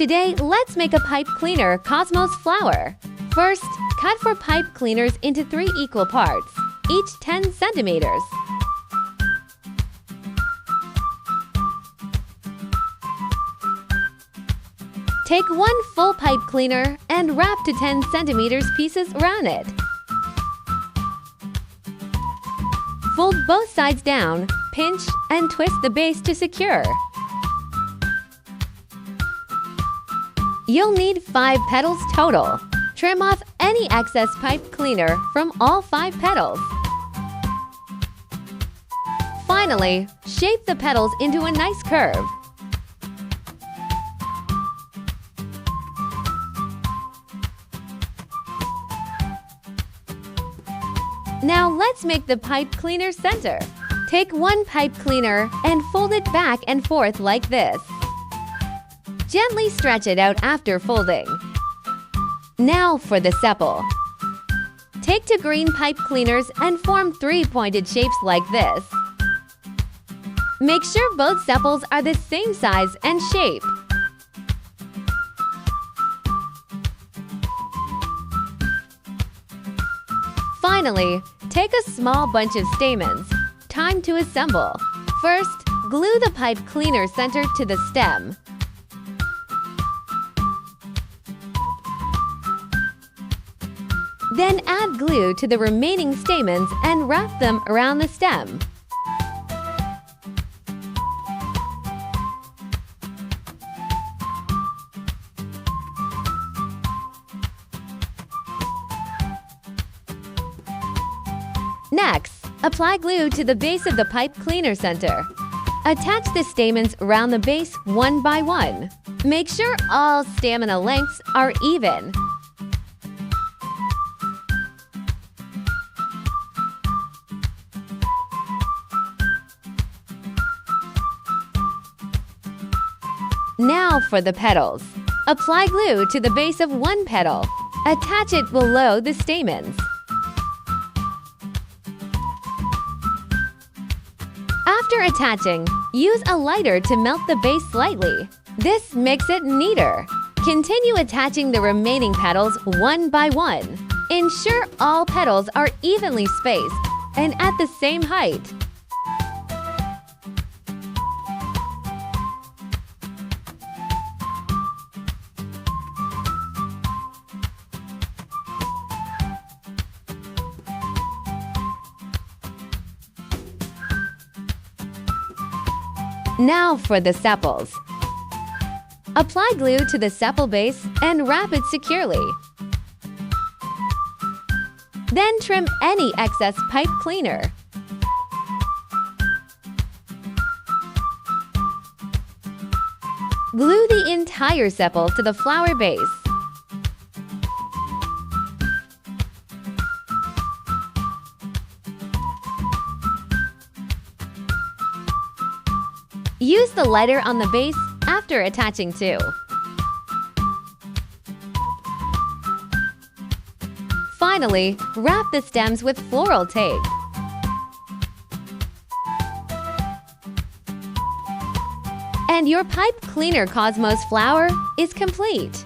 Today, let's make a pipe cleaner Cosmos flower. First, cut 4 pipe cleaners into 3 equal parts, each 10 centimeters. Take 1 full pipe cleaner and wrap to 10 centimeters pieces around it. Fold both sides down, pinch, and twist the base to secure. You'll need 5 petals total. Trim off any excess pipe cleaner from all 5 petals. Finally, shape the petals into a nice curve. Now let's make the pipe cleaner center. Take 1 pipe cleaner and fold it back and forth like this. Gently stretch it out after folding. Now for the sepal. Take 2 green pipe cleaners and form 3 pointed shapes like this. Make sure both sepals are the same size and shape. Finally, take a small bunch of stamens. Time to assemble. First, glue the pipe cleaner center to the stem. Then add glue to the remaining stamens and wrap them around the stem. Next, apply glue to the base of the pipe cleaner center. Attach the stamens around the base one by one. Make sure all stamina lengths are even. Now for the petals. Apply glue to the base of 1 petal. Attach it below the stamens. After attaching, use a lighter to melt the base slightly. This makes it neater. Continue attaching the remaining petals one by one. Ensure all petals are evenly spaced and at the same height. Now for the sepals. Apply glue to the sepal base and wrap it securely. Then trim any excess pipe cleaner. Glue the entire sepal to the flower base. Use the lighter on the base after attaching too. Finally, wrap the stems with floral tape. And your pipe cleaner Cosmos flower is complete.